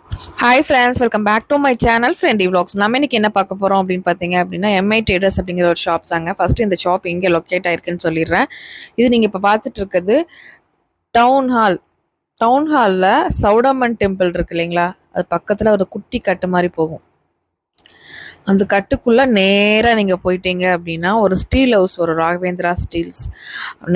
Hi friends, welcome back to my channel Friendly Vlogs. நம்ம இன்னைக்கு என்ன பார்க்க போறோம் அப்படின்னு பார்த்தீங்க அப்படின்னா MI Traders அப்படிங்கிற ஒரு ஷாப் தாங்க. ஃபர்ஸ்ட் இந்த ஷாப் எங்கே லொக்கேட் ஆயிருக்குன்னு சொல்லிடுறேன். இது நீங்கள் இப்போ பார்த்துட்டு இருக்கிறது டவுன் ஹால். டவுன் ஹாலில் சௌடம்மன் டெம்பிள் இருக்கு இல்லைங்களா, அது பக்கத்தில் ஒரு குட்டி கட்டு மாதிரி போகும். அந்த கட்டுக்குள்ளே நேராக நீங்கள் போயிட்டீங்க அப்படின்னா ஒரு ஸ்டீல் ஹவுஸ் வரும், ராகவேந்திரா ஸ்டீல்ஸ்.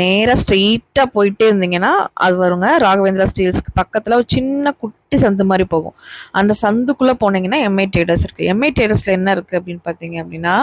நேராக ஸ்ட்ரெயிட்டாக போயிட்டே இருந்தீங்கன்னா அது வருங்க. ராகவேந்திரா ஸ்டீல்ஸ்க்கு பக்கத்தில் ஒரு சின்ன குட்டி சந்து மாதிரி போகும். அந்த சந்துக்குள்ளே போனீங்கன்னா MI Traders இருக்குது. MI Tradersல என்ன இருக்குது அப்படின்னு பார்த்தீங்க அப்படின்னா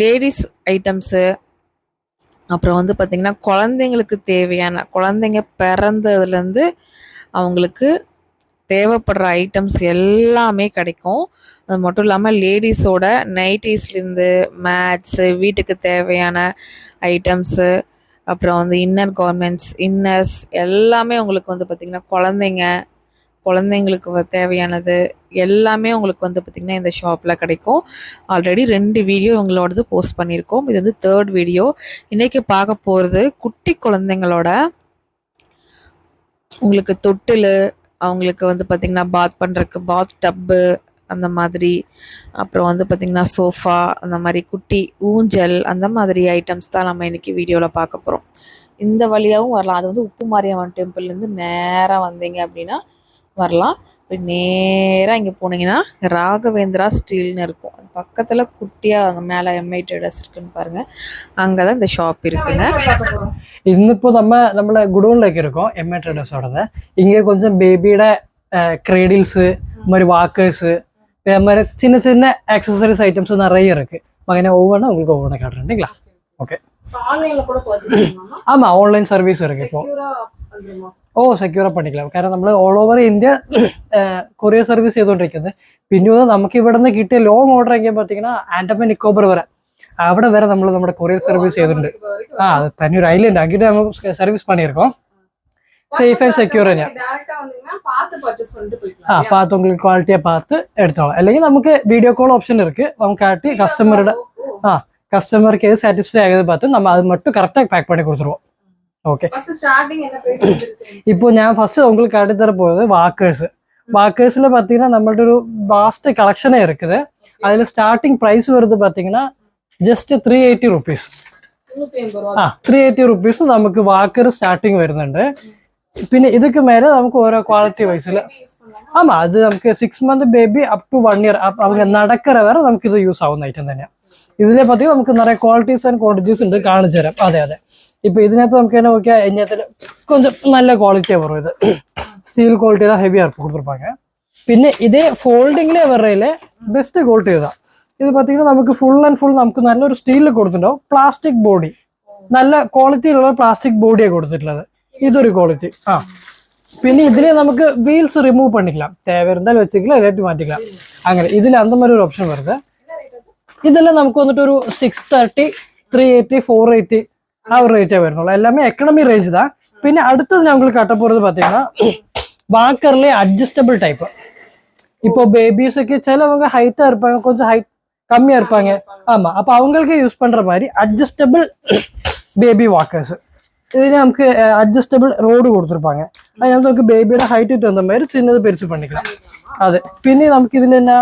லேடிஸ் ஐட்டம்ஸு, அப்புறம் வந்து பார்த்திங்கன்னா குழந்தைங்களுக்கு தேவையான, குழந்தைங்க பிறந்ததுலேருந்து அவங்களுக்கு தேவைப்படுற ஐட்டம்ஸ் எல்லாமே கிடைக்கும். அது மட்டும் இல்லாமல் லேடிஸோட நைட்டிஸ்லேருந்து மேட்ஸு, வீட்டுக்கு தேவையான ஐட்டம்ஸு, அப்புறம் வந்து இன்னர் கார்மெண்ட்ஸ், இன்னர்ஸ் எல்லாமே உங்களுக்கு வந்து பார்த்திங்கன்னா குழந்தைங்களுக்கு தேவையானது எல்லாமே உங்களுக்கு வந்து பார்த்திங்கன்னா இந்த ஷாப்பில் கிடைக்கும். ஆல்ரெடி 2 வீடியோ உங்களோடது போஸ்ட் பண்ணியிருக்கோம். இது வந்து 3rd வீடியோ. இன்றைக்கி பார்க்க போகிறது குட்டி குழந்தைங்களோட உங்களுக்கு தொட்டில், அவங்களுக்கு வந்து பார்த்திங்கன்னா பாத் பண்ணுறதுக்கு பாத் டப்பு அந்த மாதிரி, அப்புறம் வந்து பார்த்திங்கன்னா சோஃபா, அந்த மாதிரி குட்டி ஊஞ்சல், அந்த மாதிரி ஐட்டம்ஸ் தான் நம்ம இன்றைக்கி வீடியோவில் பார்க்க போகிறோம். இந்த வழியாகவும் வரலாம். அது வந்து உப்பு மாரியம்மன் டெம்பிள்லேருந்து நேராக வந்தீங்க அப்படின்னா வரலாம். இப்படி நேராக இங்கே போனீங்கன்னா ராகவேந்திரா ஸ்டீல்னு இருக்கும். அது பக்கத்தில் குட்டியாக அங்கே மேலே MI Traders இருக்குன்னு பாருங்கள். அங்கே தான் இந்த ஷாப் இருக்குங்க. ഇന്നിപ്പോൾ നമ്മളെ ഗുഡൗണിലേക്ക് ഇരിക്കും MI Tradersോടത്. ഇങ്ങനെ കൊഞ്ചം ബേബിയുടെ ക്രേഡിൽസ്, மாதிரி வாக்கர்ஸு, மாதிரி சின்ன சின்ன ஆக்சசரிஸ் ஐட்டம்ஸ் நிறைய இருக்கு. അങ്ങനെ ஒவ்வொன்றா உங்களுக்கு ஒவ்வொன்றா காட்டுறேன்ங்களா? ஓகே. ஆமாம், ஆன்லைன் சர்வீஸ் இருக்கு இப்போ. സെക്യൂർ பண்ணிக்கலாம். കാരണം നമ്മൾ all over India courier service ചെയ്തുകൊണ്ടിരിക്കുന്നത്. പിന്നെ നമുക്ക് ഇവിടെ നിന്ന് കിട്ടിയ ലോങ് ഓർഡർ എങ്കിൽ பார்த்தீங்கன்னா ആൻഡമാൻ നിക്കോബർ വരെ, അവിടെ വരെ നമ്മൾ നമ്മുടെ കൊറിയർ സർവീസ് ചെയ്തിട്ടുണ്ട്. தனி ஒரு ஐலண்ட் அங்கிட்ட நம்ம சர்வீஸ் பண்ணியிருக்கோம். சேஃப் அண்ட் செக்யூர் தான். பார்த்து உங்களுக்கு குவாலிட்டியாக பார்த்து எடுத்துக்கலாம். അല്ലെങ്കിൽ നമുക്ക് വീഡിയോ കോൾ ഓപ്ഷൻ இருக்கு. നമുക്ക് காட்டி கஸ்டமருக்கு எது சாட்டிஸ்ஃபை ஆகுது பார்த்து நம்ம அது மட்டும் கரெக்டாக பேக் பண்ணி கொடுத்துருவோம். ஓகே. இப்போ ഞാൻ ഫസ്റ്റ് உங்களுக்கு காட்டி தர போகிறது வாக்கர்ஸில் பார்த்தீங்கன்னா நம்மள்ட்ட ஒரு வாஸ்ட் கலெக்ஷனே இருக்குது. அதில் ஸ்டார்டிங் ப்ரைஸ் வருது பார்த்தீங்கன்னா ജസ്റ്റ് 380 റുപ്പീസ്. 380 റുപ്പീസ് നമുക്ക് വാക്കർ സ്റ്റാർട്ടിങ് വരുന്നുണ്ട്. പിന്നെ ഇതൊക്കെ മേലെ നമുക്ക് ഓരോ ക്വാളിറ്റി വൈസിൽ അത് നമുക്ക് 6 month baby up to 1 year அவங்க നടക്കற വരെ നമുക്ക് ഇത് യൂസ് ആവുന്ന ഐറ്റം തന്നെയാണ്. ഇതിലെ പറ്റി നമുക്ക് നിറയെ ക്വാളിറ്റീസ് ആൻഡ് ക്വാണ്ടിറ്റീസ് ഉണ്ട്, കാണിച്ചു തരാം. അതെ ഇപ്പൊ ഇതിനകത്ത് നമുക്ക് തന്നെ നോക്കിയാൽ ഇതിനകത്ത് கொஞ்சம் நல்ல ക്വാളിറ്റിയാണ് വരും. ഇത് സ്റ്റീൽ ക്വാളിറ്റിയിലാണ്, ഹെവി ആയിട്ട് കൊടുത്തിருப்பாங்க. പിന്നെ ഇതേ ഫോൾഡിങ്ങിലെ വരയിലെ ബെസ്റ്റ് ക്വാളിറ്റി ഇതാണ്. ഇത് பார்த்தீங்கன்னா നമുക്ക് ഫുൾ ആൻഡ് ഫുൾ നമുക്ക് നല്ലൊരു സ്റ്റീലിൽ കൊടുത്തിട്ടുണ്ടാവും. പ്ലാസ്റ്റിക് ബോഡി, നല്ല ക്വാളിറ്റിയിലുള്ള പ്ലാസ്റ്റിക് ബോഡിയാണ് കൊടുത്തിട്ടുള്ളത്. ഇതൊരു ക്വാളിറ്റി. പിന്നെ ഇതിനെ നമുക്ക് വീൽസ് റിമൂവ് பண்ணிக்கலாம். தேவை இருந்தால் வச்சுக்கலாம், இல்லாட்டி மாட்டிக்கலாம். അങ്ങനെ ഇതിൽ அந்த மாதிரி ஒரு ஆப்ஷன் வருது. ഇതെല്ലാം നമുക്ക് വന്നിട്ട് ഒരു 630, 380, 480 ആ ഒരു റേറ്റേ വരുന്നുള്ളൂ. എല്ലാமே எக்கனாமி ரேஞ்ச் தான். പിന്നെ അടുത്തത് ഞങ്ങൾ കാட்ட போறது பார்த்தீங்கன்னா வாக்கர்ல அட்ஜஸ்டபிள் டைப். இப்போ பேபிஸ்க்கு சிலவங்க ஹைட்டா இருப்பாங்க, கொஞ்சம் ஹைட் கம்மியா இருப்பாங்க. ஆமா, அப்ப அவங்களுக்கு யூஸ் பண்ற மாதிரி அட்ஜஸ்டபிள் பேபி வாக்கர்ஸ். ഇതിന് നമുക്ക് അഡ്ജസ്റ്റബിൾ റോഡ് കൊടുത്തിருப்பாங்க. അതിനകത്ത് നമുക്ക് ബേബിയുടെ ഹൈറ്റ് തന്ന மாதிரி ചിന്നത് പെരുസ് பண்ணிக்கலாம். അതെ. പിന്നെ നമുക്ക് ഇതിൽ തന്നെ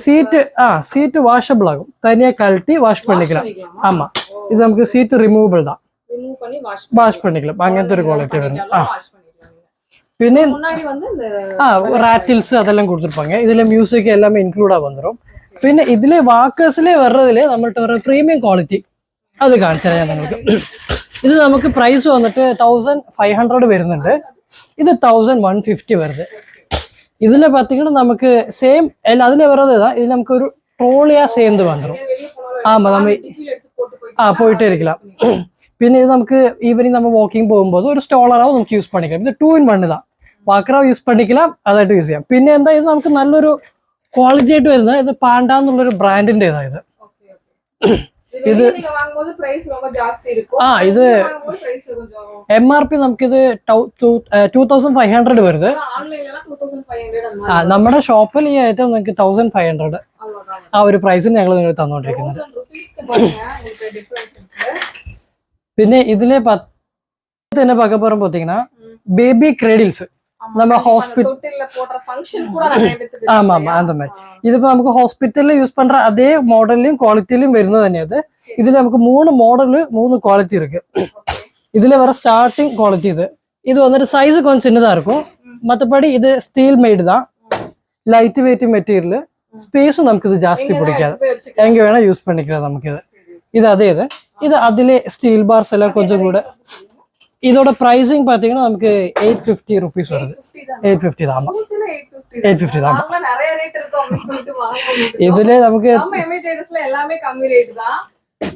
சீட்டு வாஷபிள் ஆகும். தனியா கழட்டி வாஷ் பண்ணிக்கலாம். ஆமா, இது நமக்கு சீட்டு ரிமூவபிள் தான், வாஷ் பண்ணிக்கலாம். അങ്ങനത്തെ ഒരു ക്വാളിറ്റി വരും. പിന്നെ റാറ്റിൽസ് അതെല്ലാം കൊടുത്തിருப்பாங்க. ഇതിലെ മ്യൂസിക് எல்லாமே இன்க்ளூடா வந்துடும். പിന്നെ ഇതിലെ വാക്കേഴ്സിലെ വരതിലെ നമ്മളുടെ ഒരു പ്രീമിയം ക്വാളിറ്റി അത് കാണിച്ചു തരാം നിങ്ങൾക്ക്. ഇത് നമുക്ക് പ്രൈസ് വന്നിട്ട് 1500 വരുന്നുണ്ട്. ഇത് 1150 വരുന്നത്. ഇതിലെ பார்த்தீங்கன்னா നമുക്ക് സെയിം അതിലെ വരത് ഇതിൽ നമുക്കൊരു ട്രോളിയാ சேர்ந்து வந்துடும். ஆமா, நம்ம போயிட்டே இருக்கலாம். പിന്നെ ഇത് നമുക്ക് ഈവനിങ് നമ്മൾ വാക്കിംഗ് പോകുമ്പോൾ ഒരു സ്റ്റോളറാവും നമുക്ക് യൂസ് பண்ணிக்கலாம். ഇത് 2 in 1 தான். വാക്കറാവ് യൂസ് பண்ணிக்கலாம், അതായിട്ട് യൂസ് ചെയ്യാം. പിന്നെ എന്താ, ഇത് നമുക്ക് നല്ലൊരു ക്വാളിറ്റി ആയിട്ട് വരുന്നത്. ഇത് പാണ്ട എന്നുള്ളൊരു ബ്രാൻഡിന്റെ ഇതായത്. ഇത് ഇത് MRP നമുക്കിത് 2500 വരുന്നത്. നമ്മുടെ ഷോപ്പിൽ ഈ ഐറ്റം നമുക്ക് 1500 ആ ഒരു പ്രൈസിന് ഞങ്ങൾ നിങ്ങൾ തന്നുകൊണ്ടിരിക്കുന്നത്. പിന്നെ ഇതിലെ തന്നെ பார்க்க போறோம் பார்த்தீங்கன்னா பேபி கிரேடில்ஸ். நம்ம ஹாஸ்பிட்டல் தொட்டில்ல போடுற ஃபங்க்ஷன் கூட நிறைய பேருக்கு ஆமா ஆமா அந்த மாதிரி ഇതിപ്പോ നമുക്ക് ഹോസ്പിറ്റലിൽ യൂസ് பண்ற അതേ മോഡലിലും ക്വാളിറ്റിയിലും വരുന്നത് തന്നെയാണ് ഇതിൽ നമുക്ക് 3 മോഡല് 3 ക്വാളിറ്റി இருக்கு இதுல வர ஸ்டார்டிங் குவாலிட்டி இது வந்துட்டு சைஸ் கொஞ்சம் சின்னதா இருக்கும் மற்றபடி இது ஸ்டீல் மேடு தான் லைட் வெயிட் மெட்டீரியல் ஸ்பேஸும் நமக்கு இது ஜாஸ்தி பிடிக்காது எங்க வேணா யூஸ் பண்ணிக்கலாம் நமக்கு இது அதே இது அதிலே ஸ்டீல் பார்ஸ் எல்லாம் கொஞ்சம் கூட இதோட பிரைசிங் பாத்தீங்கன்னா நமக்கு 850 rupees வருது 850 தான் 850 தான் நிறைய ரேட் இருக்கு அப்படின்னு சொல்லிட்டு வாங்குவோம் இதுல நமக்கு நம்ம எம்ஐ ட்ரேடர்ஸ்ல எல்லாமே கம்மி ரேட் தான்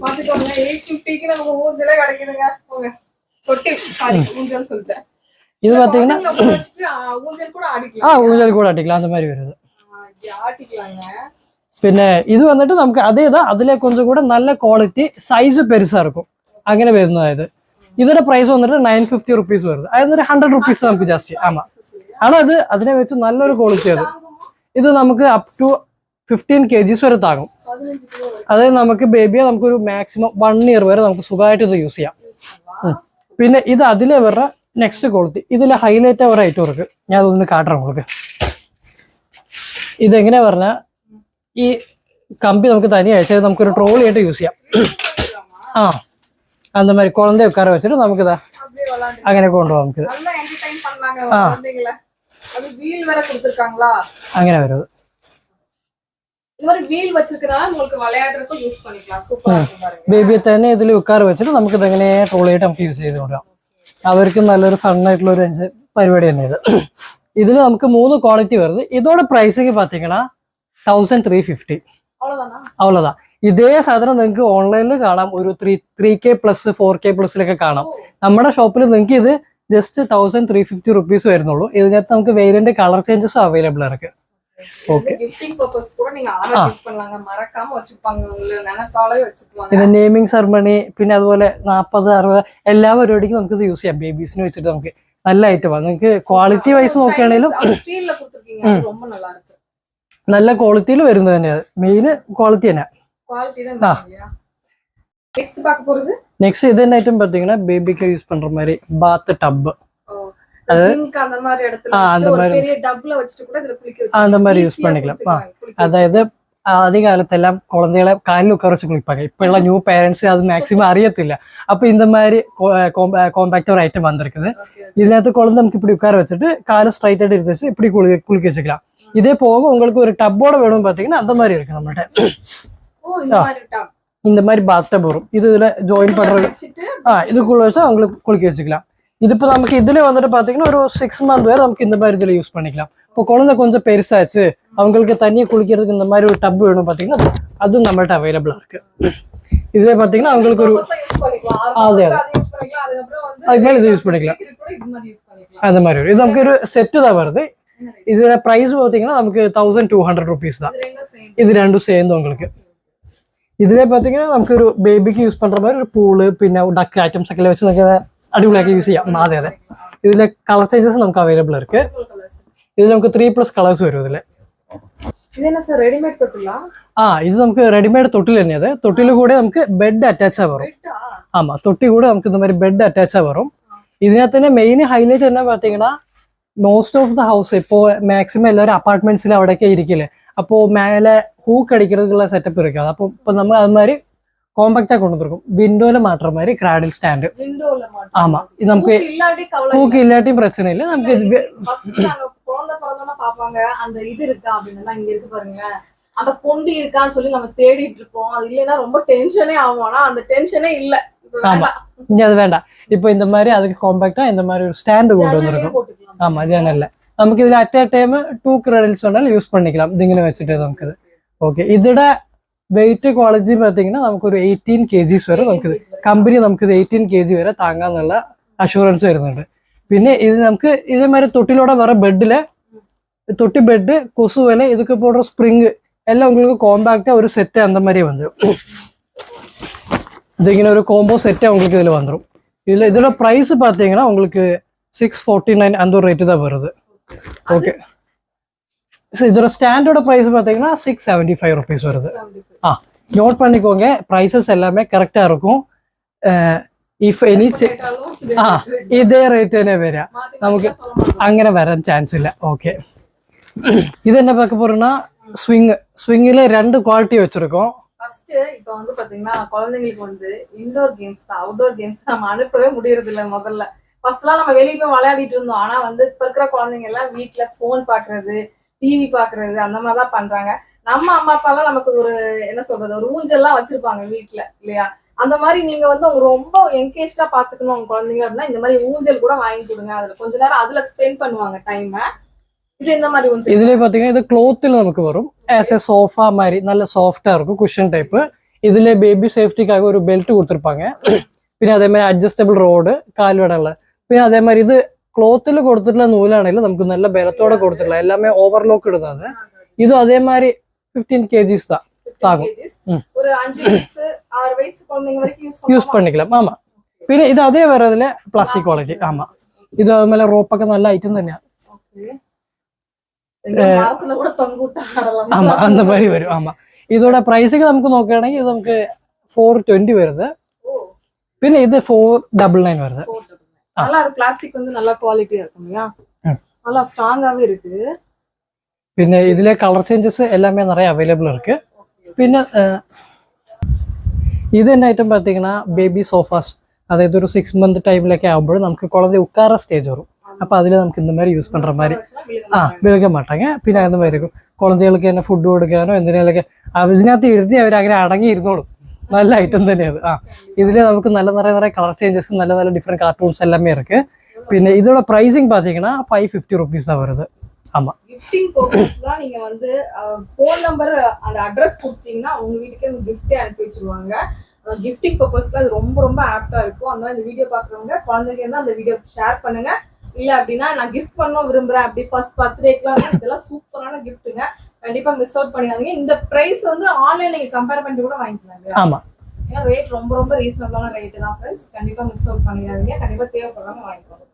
பாத்துக்கோங்க 850 க்கு நமக்கு ஊஞ்சலே கிடைக்குதுங்க போங்க தொட்டி சாரி ஊஞ்சல் சொல்லிட்டேன் இது பாத்தீங்கன்னா ஊஞ்சல் கூட ஆடிக்கலாம் ஊஞ்சல் கூட ஆடிக்கலாம் அந்த மாதிரி வருது ஆடிக்கலாங்க പിന്നെ ഇത് വന്നിട്ട് നമുക്ക് അതേതാ അതിലെ கொஞ்சம் கூட நல்ல ക്വാളിറ്റി സൈസ് പെരുസാ இருக்கும் അങ്ങനെ വരുന്നതായത് ഇതിന്റെ പ്രൈസ് വന്നിട്ട് 950 rupees വരുന്നത് അതായത് 100 rupees നമുക്ക് ജാസ്തി ആമാ ആണ് അത് അതിനെ വെച്ച് നല്ലൊരു ക്വാളിറ്റി അത് ഇത് നമുക്ക് അപ് ടു 15 kgs വരെ താങ്ങും അതായത് നമുക്ക് ബേബിയെ നമുക്കൊരു മാക്സിമം 1 year വരെ നമുക്ക് സുഖമായിട്ട് ഇത് യൂസ് ചെയ്യാം പിന്നെ ഇത് അതിലെ വരെ നെക്സ്റ്റ് ക്വാളിറ്റി ഇതിലെ ഹൈലൈറ്റ് ഒരു ഐറ്റം ഇருக்கு ഞാൻ അതൊന്ന് കാട്ടണം உங்களுக்கு ഇതെങ്ങനെ പറഞ്ഞാൽ ഈ കമ്പി നമുക്ക് തനിയെ അയച്ചാൽ നമുക്കൊരു ട്രോളി ആയിട്ട് യൂസ് ചെയ്യാം ആ அந்த மாதிரி குழந்தைய உட்கார வச்சுட்டு நமக்கு இதை അങ്ങനെ കൊണ്ടുപോകാം നമുക്ക് അങ്ങനെ വരും ബേബിയെ തന്നെ ഇതിൽ ഉക്കാർ വെച്ചിട്ട് നമുക്ക് ഇതെങ്ങനെ ട്രോളിയായിട്ട് നമുക്ക് യൂസ് ചെയ്ത് കൊടുക്കാം അവർക്ക് നല്ലൊരു ഫണ്ണായിട്ടുള്ള ഒരു പരിപാടി തന്നെ ഇതിൽ നമുക്ക് 3 ക്വാളിറ്റി വരുന്നത് ഇതോടെ പ്രൈസിങ് പാത്തീங்கன்னா 1350 അவ்வளவுதான் ഇതേ സാധനം നിങ്ങൾക്ക് ഓൺലൈനിൽ കാണാം ഒരു 3K plus 4K പ്ലസിലൊക്കെ കാണാം നമ്മുടെ ഷോപ്പിൽ നിങ്ങൾക്ക് ഇത് ജസ്റ്റ് 1350 rupees വരുന്നുള്ളൂ ഇതിനകത്ത് നമുക്ക് വേരിയന്റ് കളർ ചേഞ്ചസും അവൈലബിൾ ആണ് ഓക്കെ ഇത് നെയിമിംഗ് സെറമണി പിന്നെ അതുപോലെ 40-60 എല്ലാ പരിപാടിക്കും നമുക്ക് ഇത് യൂസ് ചെയ്യാം ബേബീസിന് വെച്ചിട്ട് നമുക്ക് നല്ല ഐറ്റമാണ് നിങ്ങൾക്ക് ക്വാളിറ്റി വൈസ് നോക്കുകയാണെങ്കിലും നല്ല ക്വാളിറ്റിയിൽ വരുന്നത് തന്നെയാണ് മെയിൻ ക്വാളിറ്റി തന്നെ நெக்ஸ்ட் இது என்ன ஐட்டம் பாத்தீங்கன்னா பேபிக்கு யூஸ் பண்ற மாதிரி பாத் டப் அந்த மாதிரி யூஸ் பண்ணிக்கலாம் அதாவது ആദ്യ കാലത്തെല്ലാം കുഴന്തകളെ കാലിൽ ഉക്കാർ വെച്ച് കുളിപ്പാங்க இப்ப உள்ள நியூ பேரண்ட்ஸ் அது மேக்ஸிமம் அறியத்தில்ல அப்ப இந்த மாதிரி காம்பாக்ட் ஒரு ஐட்டம் வந்திருக்குது ഇതിനകത്ത് குழந்தை நமக்கு இப்படி உட்கார வச்சுட்டு காலை ஸ்ட்ரைட் ஆയിട്ട് எடுத்து வச்சு இப்படி குளிக்க வச்சுக்கலாம் இதே போக உங்களுக்கு ஒரு டப்போட வேணும் பாத்தீங்கன்னா அந்த மாதிரி இருக்கு நம்மள்ட்ட இந்த மாதிரி பாத் டப் வரும் இது இதுல ஜாயின் பண்றது இதுக்குள்ள வச்சா அவங்களுக்கு குளிக்க வச்சுக்கலாம் இது இப்போ நமக்கு இதுல வந்துட்டு பாத்தீங்கன்னா ஒரு 6 month வரை நமக்கு இந்த மாதிரி இதுல யூஸ் பண்ணிக்கலாம் இப்போ குழந்தை கொஞ்சம் பெருசாச்சு அவங்களுக்கு தண்ணியை குளிக்கிறதுக்கு இந்த மாதிரி ஒரு டப் வேணும் பாத்தீங்கன்னா அதுவும் நம்மள்ட்ட அவைலபிளா இருக்கு இதுல பாத்தீங்கன்னா அவங்களுக்கு ஒரு அதே அது மேல இது யூஸ் பண்ணிக்கலாம் அந்த மாதிரி இது நமக்கு ஒரு செட்டு தான் வருது இதுல பிரைஸ் பாத்தீங்கன்னா நமக்கு 1200 rupees தான் இது ரெண்டும் சேர்ந்து உங்களுக்கு ഇതിലെ പാത്തീங்கன்னா നമുക്ക് ഒരു ബേബിക്ക് യൂസ് പண்ற மாதிரி ഒരു പൂള് പിന്നെ ഡക്ക് ഐറ്റംസ് ഒക്കെ വെച്ച് നമുക്ക് അടിപൊളിയാക്കി യൂസ് ചെയ്യാം അതെ അതെ ഇതിലെ കളർ ചേഞ്ചസ് നമുക്ക് അവൈലബിൾ ഇருக்கு ഇതിൽ നമുക്ക് 3+ കളേഴ്സ് വരും ഇതിലെ ഇത് നമുക്ക് റെഡിമെയ്ഡ് തൊട്ടിൽ തന്നെയാണ് തൊട്ടിൽ കൂടെ നമുക്ക് ബെഡ് അറ്റാച്ചാ വരും ആമാ തൊട്ടി കൂടെ നമുക്ക് இந்த மாதிரி ബെഡ് അറ്റാച്ചാ വരും ഇതിനകത്ത് തന്നെ മെയിൻ ഹൈലൈറ്റ് എന്നാ പാത്തീங்கன்னா മോസ്റ്റ് ഓഫ് ദ ഹൗസ് ഇപ്പോ മാക്സിമം എല്ലാവരും അപ്പാർട്ട്മെന്റ്സിൽ അവിടെയൊക്കെ ഇരിക്കില്ലേ அப்போ மேலே ஹூக் அடிக்கிறதுக்குள்ள செட்டப் இருக்காது அப்போ இப்போ நம்ம அது மாதிரி காம்பாக்டா கொண்டு வந்திருக்கோம் விண்டோல மாட்டுற மாதிரி கிராடில் ஸ்டாண்டு ஆமா இது நமக்கு ஹூக் இல்லாட்டியும் பிரச்சனை இல்லை நமக்கு குழந்தை பிறந்தோம்னா பாப்பாங்க அந்த இது இருக்கா அப்படின்னா இங்க இருக்கு பாருங்க அந்த பொண்டி இருக்கான்னு சொல்லி நம்ம தேடிட்டு இருப்போம் அது இல்லைன்னா ரொம்ப டென்ஷனே ஆகும் ஆனா அந்த டென்ஷனே இல்ல ஆமா இங்க அது வேண்டாம் இப்போ இந்த மாதிரி அதுக்கு காம்பாக்டா இந்த மாதிரி ஒரு ஸ்டாண்டு கொண்டு வந்திருக்கோம் ஆமா ஜன்னல்ல നമുക്ക് ഇതിൽ അറ്റ് എ ടൈം 2 ക്രെഡിൽസ് ഉണ്ടെങ്കിൽ യൂസ് പണിக்கலாம் ഇതിങ്ങനെ വെച്ചിട്ട് നമുക്കിത് ഓക്കെ ഇതിടെ വെയിറ്റ് ക്വാളിറ്റി பார்த்தீங்கன்னா നമുക്കൊരു 18 kgs വരെ നമുക്ക് കമ്പനി നമുക്കിത് 18 kg വരെ താങ്ങാന്നുള്ള അഷുറൻസ് വരുന്നുണ്ട് പിന്നെ ഇത് നമുക്ക് ഇതേമാതിരി തൊട്ടിലൂടെ വേറെ ബെഡിലെ തൊട്ടി ബെഡ് കൊസുവല ഇതൊക്കെ போடுற ஸ்ப்ரிங் எல்லாம் உங்களுக்கு காம்பாக்டா ஒரு செட் அந்த மாதிரி வந்துரும் ഇതിങ്ങനെ ഒരു കോംബോ സെറ്റ് உங்களுக்கு ഇതിൽ வந்துரும் ഇതിലെ പ്രൈസ് பார்த்தீங்கன்னா உங்களுக்கு 649 அந்த ஒரு ரேட் தான் வருது ஓகே இதோட ஸ்டாண்டர்ட் பிரைஸ் பாத்தீங்கன்னா 675 rupees வருது நோட் பண்ணிக்கோங்க பிரைசஸ் எல்லாமே கரெக்டா இருக்கும் ഇഫ് എനി ഇതേ റേറ്റ് തന്നെ വരിക, നമുക്ക് അങ്ങനെ വരാൻ ചാൻസ് ഇല്ല. ഓക്കെ, இது என்ன பார்க்க போறோம்னா ஸ்விங்கில் 2 குவாலிட்டி வச்சிருக்கோம். ஃபர்ஸ்ட் இப்போ வந்து பாத்தீங்கன்னா குழந்தைங்களுக்கு வந்து இன்டோர் கேம்ஸ் தான், அவுட்டோர் கேம்ஸ் நம்ம அனுப்பவே முடியறது இல்ல. முதல்ல ஃபர்ஸ்ட்லாம் நம்ம வெளியே போய் விளையாடிட்டு இருந்தோம். ஆனா வந்து இப்ப இருக்கிற குழந்தைங்க எல்லாம் வீட்டுல போன் பாக்குறது, டிவி பாக்குறது அந்த மாதிரிதான் பண்றாங்க. நம்ம அம்மா அப்பா எல்லாம் நமக்கு ஒரு என்ன சொல்றது, ஒரு ஊஞ்சல்லாம் வச்சிருப்பாங்க வீட்டுல இல்லையா? அந்த மாதிரி நீங்க வந்து அவங்க ரொம்ப என்கேஜா பாத்துக்கணும் உங்க குழந்தைங்க அப்படின்னா இந்த மாதிரி ஊஞ்சல் கூட வாங்கி கொடுங்க. அதுல கொஞ்ச நேரம் அதுல ஸ்பெண்ட் பண்ணுவாங்க டைம். இது இந்த மாதிரி ஊஞ்சல். இதுல பாத்தீங்கன்னா இது ക്ലോത്തിൽ നമുക്ക് വരും. ആസ് എ സോഫ மாதிரி நல்ல சாஃப்டா இருக்கும், குஷன் டைப். இதுல பேபி சேஃப்டிக்காக ஒரு பெல்ட் கொடுத்துருப்பாங்க. പിന്നെ അതേ மாதிரி അഡ്ജസ്റ്റബിൾ റോഡ് കാൽവിടകള്. പിന്നെ അതേ மாதிரி ഇത് ക്ലോത്തിൽ കൊടുത്തിട്ടുള്ള നൂലാണെങ്കിലും നമുക്ക് നല്ല ബലത്തോടെ കൊടുത്തിട്ടുള്ള എല്ലാമേ ഓവർലോക്ക് ഇടുന്നത്. ഇതും അതേ மாதிரி 15 kgs தான் தாகும். ஒரு 5 வயசு 6 வயசு குழந்தைங்க வரைக்கும் யூஸ் பண்ணிக்கலாம். ஆமா, പിന്നെ ഇത് അതേ വരതില് പ്ലാസ്റ്റിക് ക്വാളിറ്റി. ആമാ, ഇത് അതുപോലെ റോപ്പൊക്കെ നല്ല ഐറ്റം തന്നെയാണ്. ஆமா, அந்த மாதிரி வரும். ஆமா, இதோட பிரைஸுக்கு நமக்கு നോക്കുകയാണെങ്കിൽ இது நமக்கு 420 வருது. പിന്നെ ഇത് 499 வருது. நல்லா இருக்கு. பிளாஸ்டிக் வந்து நல்ல குவாலிட்டியா இருக்கும்யா, நல்லா ஸ்ட்ராங்காவே இருக்கு. പിന്നെ ഇതിലെ കളർ ചേഞ്ചസ് எல்லாமே நிறைய அவைலபிள் இருக்கு. പിന്നെ இது என்ன ஐட்டம் பார்த்தீங்கன்னா பேபி சோஃபாஸ். அதாவது ஒரு 6 month டைம்லൊക്കെ ആകുമ്പോൾ നമുക്ക് குழந்தை உட்கார ஸ்டேஜ் வரும். அப்போ அதில் நமக்கு இந்த மாதிரி யூஸ் பண்ணுற மாதிரி விழுக மாட்டாங்க. പിന്നെ அந்த மாதிரி இருக்கும். കുഴந்தைகளுக்கு என்ன ഫുഡ് കൊടുക്കാനോ എന്തിനൊക്കെ ഇതിനകത്ത് ഇരുത്തി അവർ അങ്ങനെ അടങ്ങി ഇരുന്നോളും. நல்ல ஐட்டம் തന്നെയാണ്. ഇതിൽ നമുക്ക് നല്ല நிறைய കളർ ചേഞ്ചസ്, நல்ல டிஃப்ரெண்ட் கார்ட்டூன்ஸ் எல்லாமே இருக்கு. പിന്നെ இதோட ப்ரைசிங் பார்த்தீங்கன்னா 550 rupees தான் வருது. ஆமா, கிஃப்டிங் பர்பஸ் தான். நீங்க வந்து ஃபோன் நம்பர் அந்த அட்ரஸ் கொடுத்தீங்கன்னா உங்க வீட்டுக்கே கிஃப்டே அனுப்பி வச்சிருவாங்க. கிஃப்டிங் பர்பஸ்ல அது ரொம்ப ரொம்ப ஆப்டா இருக்கும். அதனால இந்த வீடியோ பாக்குறவங்க குழந்தைங்க இருந்தா அந்த வீடியோ ஷேர் பண்ணுங்க. இல்ல அப்படின்னா நான் கிஃப்ட் பண்ண விரும்புறேன் அப்படி ஃபர்ஸ்ட் பர்த்டேக்குலாம் இதெல்லாம் சூப்பரான கிஃப்ட்டுங்க. கண்டிப்பா மிஸ் அவுட் பண்ணிடாதீங்க. இந்த பிரைஸ் வந்து ஆன்லைன் நீங்க கம்பேர் பண்ணிட்டு கூட வாங்கிக்கலாம். ஆமா, ஏன்னா ரேட் ரொம்ப ரொம்ப ரீசனபிளான ரேட் தான் ஃப்ரெண்ட்ஸ். கண்டிப்பா மிஸ் அவுட் பண்ணிடாதீங்க. கண்டிப்பா தேவைப்படுறவங்க வாங்கிக்கோங்க.